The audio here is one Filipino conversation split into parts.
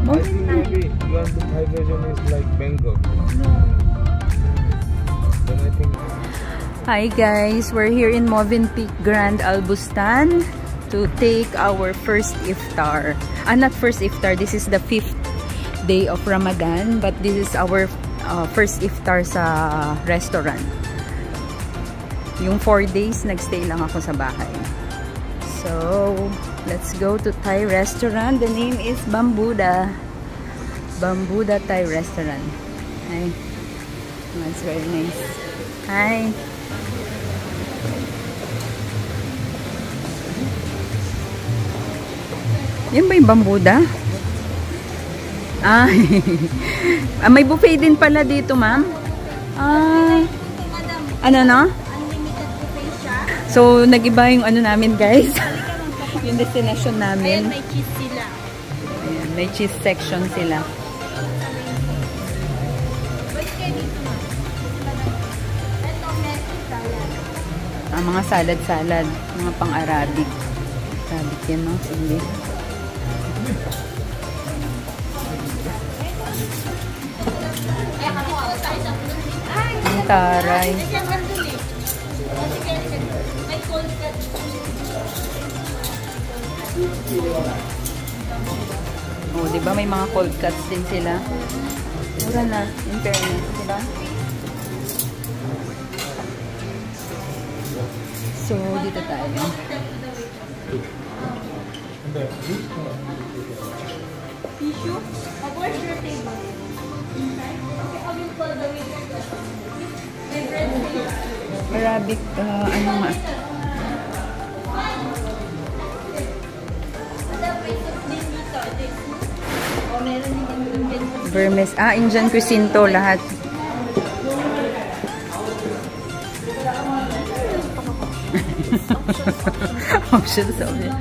I think maybe you want the Thai version is like Bangkok. Then I think. Hi guys, we're here in Movenpick Grand Albustan to take our first iftar. Not first iftar, this is the 5th day of Ramadan, but this is our first iftar sa restaurant. Yung 4 days, nagstay lang ako sa bahay. So, let's go to Thai restaurant. The name is Bambuda. Bambuda Thai restaurant. Hi. That's very nice. Hi. Yan ba yung Bambuda? Ah, may buffet din pala dito, ma'am. Ano no? So, nag-iba yung ano namin, guys. Yung destination namin. Ayan, may cheese sila. Ayan, may cheese section sila. Mga salad-salad. Mga pang-Arabic. Arabic yan, no? Sige. Ang taray. Oh, di ba may mga cold cuts din sila? Mura na, in fairness, di ba? So, dito tayo. Tissue? Where's your table? Okay, I will call the waiter. My bread. Arabic, ano nga? Burmese. Indian cuisine to lahat. Options of it.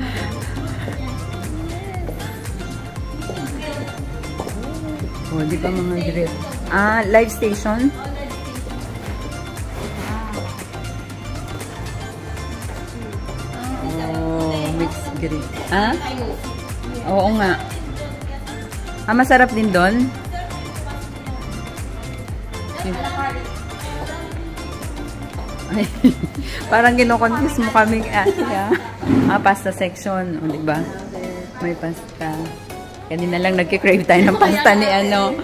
Oh, di ba mga grill? Live station. Oh, mixed grill. Oo nga. Masarap din doon. Ay, parang kino-confuse mo kami pasta section, o diba? May pasta. Kanina lang nagki-crave tayo ng pasta ni ano.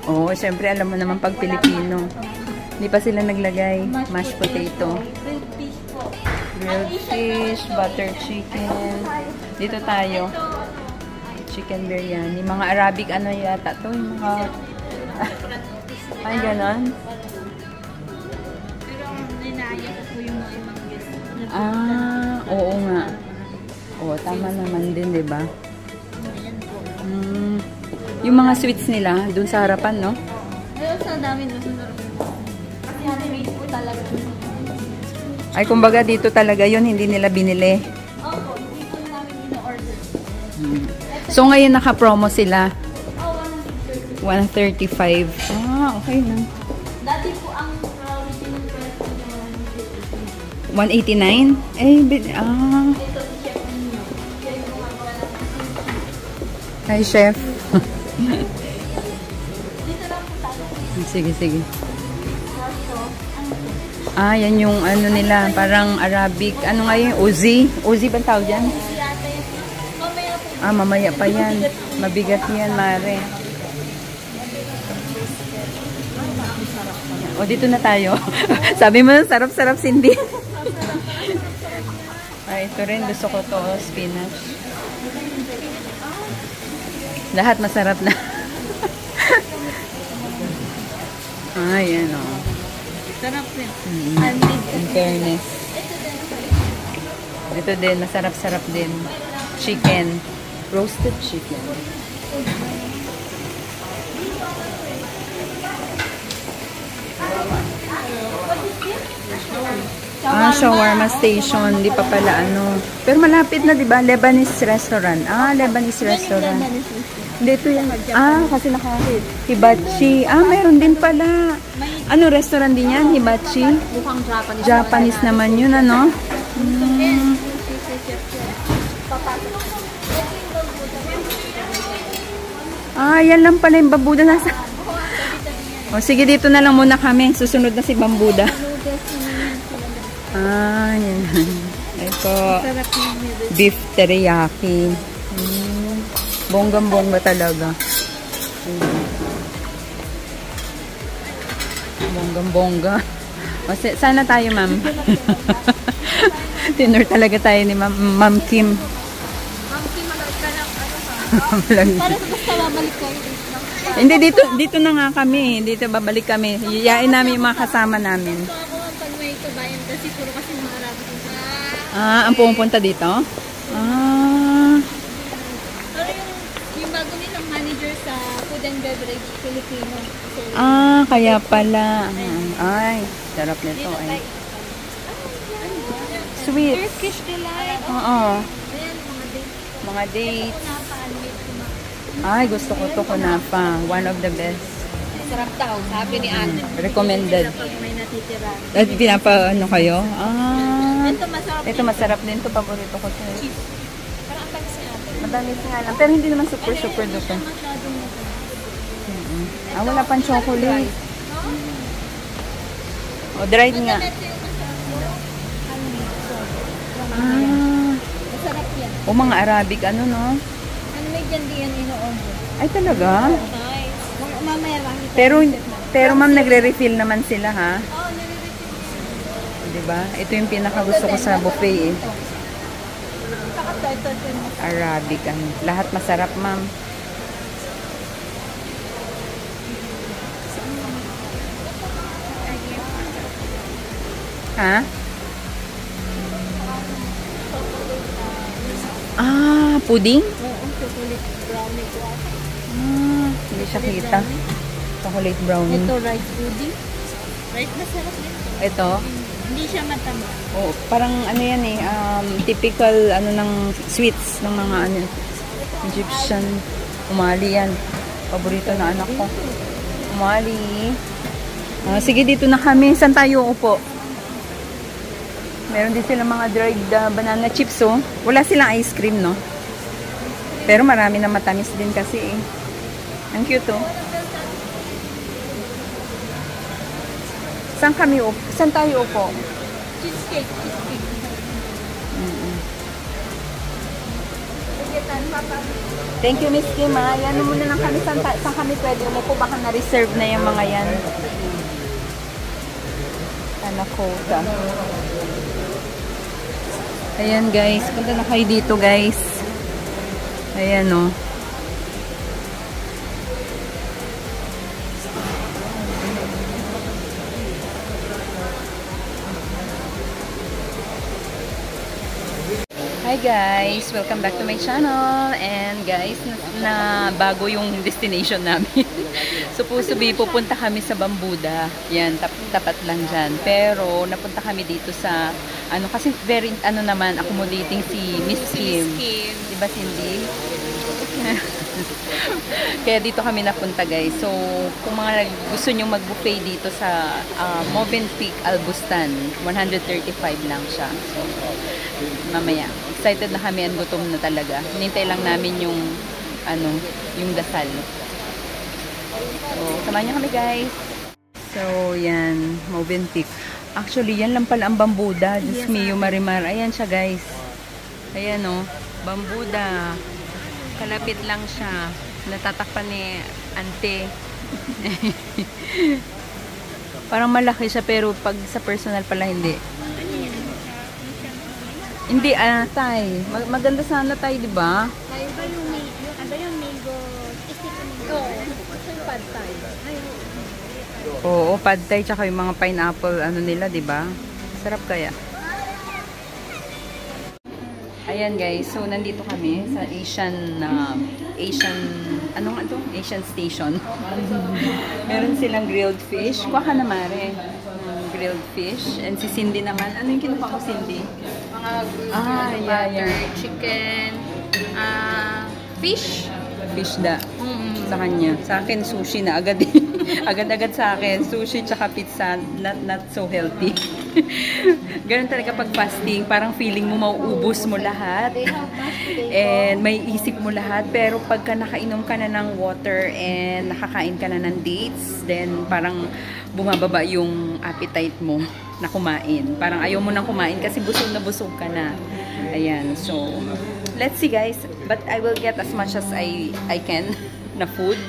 Oo, syempre alam mo naman pag Pilipino. Hindi pa sila naglagay. Mashed potato. Grilled fish, butter chicken. Dito tayo. Chicken biryani. Mga Arabic ano yata to. Yung mga... Ay, ganon. Oo nga. Oo, tama naman din, diba? Yung mga sweets nila, dun sa harapan, no? Ayun, sa dami dun. Kasi handmade po talaga. Ay, kumbaga dito talaga yun, hindi nila binili. Opo, hindi po namin in-order. So, ngayon naka-promo sila. 135. Okay na. Dati po ang original price po 189? Ito si Chef ninyo. Hi, Chef. Dito lang po tayo. Sige, sige. Yan yung ano nila, parang Arabic. Ano nga yung Uzi? Uzi ba tawag dyan? Mamaya pa yan. Mabigat yan, mare. O, dito na tayo. Sabi mo, sarap-sarap, Cindy. Ito rin, gusto ko to, spinach. Lahat masarap na. Ayan o. Sarap rin. In fairness. Ito din, masarap-sarap din. Chicken. Roasted chicken. Shawarma station. Di pa pala ano. Pero malapit na, di ba? Lebanese restaurant. Lebanese restaurant. Dito yan. Kasi Hibachi. Mayroon din pala. Ano restaurant din yan? Hibachi? Mukhang Japanese. Japanese naman yun, ano? Yan lang pala yung Bambuda nasa. Sige, dito na lang muna kami. Susunod na si Bambuda. Yan. Ito. Beef teriyaki. Bonggang-bongga talaga. Bonggang-bongga. Sana tayo, ma'am. Dinner talaga tayo ni Ma'am Kim. Ma'am Kim, malag ka lang. Para sa basta babalik kayo dito. Hindi, dito na nga kami. Dito babalik kami. Iyain namin yung mga kasama namin. So ako, pag may kabayan kasi puro kasi mga Arabo dito. Ang pumupunta dito? Pero yung bago nilang manager sa Food and Beverage Filipino. So, Kaya pala. Ay, sarap nito. Ay. Sweet. Turkish delight. Oo. Ayan, Mga dates. napaka-anwit ko na. Ay, gusto ko to kunapa. One of the best. Sarap daw, sabi ni Ate. Recommended. Pag may natitira. At pinapa kayo? Ito masarap. Ito masarap din to. Paborito ko to. Parang ang tamis ni Ate. Matamis nga lang. Pero hindi naman super duper. Masyadong Wala pang chocolate. Dried nga. ito yung masarap yan. Mga Arabic ano, no? Ano may dyan diyan ino-order? Ay, talaga? Nice. Mamaya makita. Pero ma'am, nagre-refill naman sila, ha? Oo, nire-refill. Diba? Ito yung pinakagusto ko sa buffet, eh. Saka ito. Arabic, ano. Lahat masarap, ma'am. Ha? Pudding? Oo, chocolate brownie ko. Hindi siya kita. Chocolate brownie. Ito, rice pudding. Rice na sarap nito. Ito? Hindi siya matama. Parang ano yan eh, typical ano ng sweets ng mga ano, Egyptian. Umali yan. Paborito na anak ko. Umali. Sige, dito na kami. Saan tayo upo? Meron din silang mga dried banana chips, oh. Wala silang ice cream, no? Pero marami na matamis din kasi, eh. Ang cute, oh. Saan kami upo? Saan tayo upo? Cheesecake. Thank you, Miss Kim, ha. Yan muna lang kami. Saan kami pwede umupo? Baka na-reserve na yung mga yan. Anakota. Ayan, guys. Punta na kayo dito, guys. Ayan, oh. Hi guys! Welcome back to my channel. And guys, na bago yung destination namin. Supposed to be, pupunta kami sa Bambuda. Yan, tapat lang dyan. Pero, napunta kami dito sa, ano, kasi very, ano naman, accommodating si Miss Kim. Diba, Cindy? Kaya dito kami napunta, guys. So, kung mga gusto nyo mag-buffet dito sa Movenpick Albustan, 135 lang siya. So, mamaya. Excited na kami and gutom na talaga. Hinintay lang namin yung, ano, yung dasal. So, samahan nyo kami, guys. So, yan. Movenpick. Actually, yan lang pala ang Bambuda. Diyos mio, Marimar. Ayan siya, guys. Ayan, oh. Bambuda. Kalapit lang siya. Natatakpan ni Ante. Parang malaki siya, pero pag sa personal pala, hindi. Hindi, tay. Maganda sana tayo, di ba? Tayo ba yung mango? Stick mango. Ito yung pad thai. Oo, pad thai tsaka yung mga pineapple ano nila, 'di ba? Sarap kaya. Ayan guys, so nandito kami sa Asian Asian station. Meron silang grilled fish. Kuha ka na mare. Grilled fish. And si Cindy naman, ano yung kinuha ko, Cindy? Mga butter, chicken, fish. Fish da. Sa kanya. Sa akin, sushi na agad. Agad-agad sa akin. Sushi tsaka pizza. Not so healthy. Ganun talaga pag fasting. Parang feeling mo mauubos mo lahat. And may isip mo lahat. Pero pagka nakainom ka na ng water and nakakain ka na ng dates, then parang bumababa yung appetite mo na kumain. Parang ayaw mo nang kumain kasi busog na busog ka na. Ayan. So, let's see guys. But I will get as much as I can na food.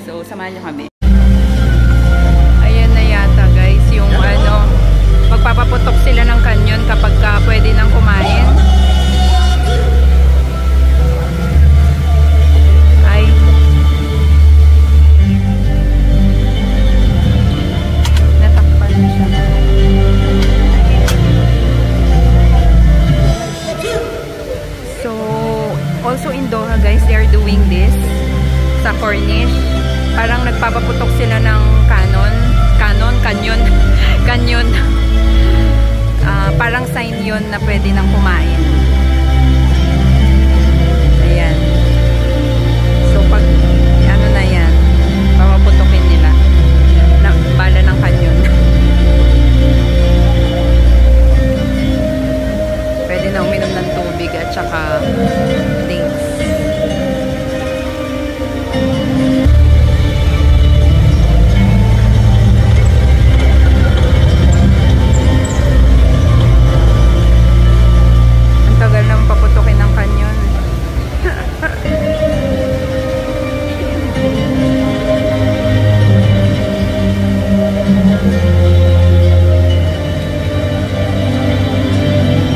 So, samahan nyo kami. Ayan na yata guys, yung ano, magpapaputok sila ng kanyon kapag pwede nang kumain. Ay. Natakpan na siya. So, also in Doha guys, they are doing this sa Corniche. Parang nagpapaputok sila ng canyon. Parang sign yun na pwede nang kumain. Ayan. So pag ano na yan, papaputokin nila na bala ng canyon. Pwede na uminom ng tubig at saka drinks.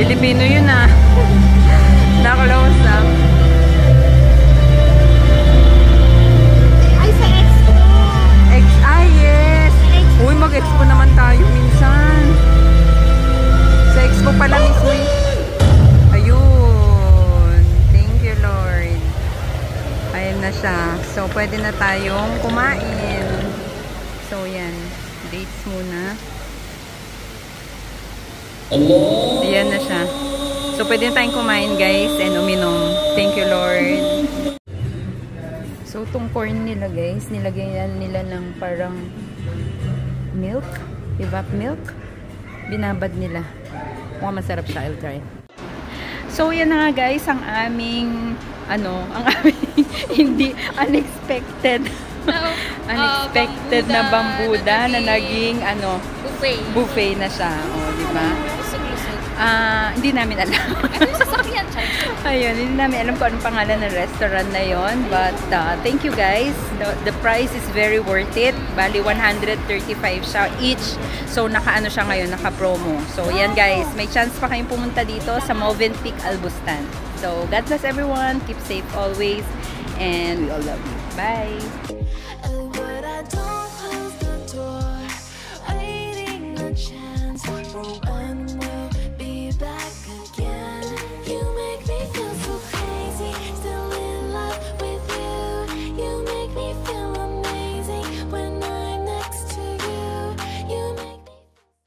Pilipino yun ah. Na-close up. Ay, sa Expo! Yes! Uy, mag-expo naman tayo minsan. Sa expo pala mismo. Ayun. Thank you, Lord. Ayan na siya. So, pwede na tayong kumain. So, yan. Dates muna. Ayan na siya. So, pwede na tayong kumain, guys, and uminom. Thank you, Lord. So, itong corn nila, guys, nilagyan nila ng parang milk. Evap milk. Binabad nila. Mukhang masarap siya. I'll try. So, yan na nga, guys, ang aming, ang aming hindi unexpected. Unexpected na bambuda na naging, buffet na siya. O, di ba? Hindi namin alam. Ayun, hindi namin alam kung anong pangalan ng restaurant na yon. But, thank you guys. The price is very worth it. Bali, 135 siya each. So, naka-ano siya ngayon, naka-promo. So, yan guys. May chance pa kayong pumunta dito sa Movenpick Albustan. So, God bless everyone. Keep safe always. And we all love you. Bye!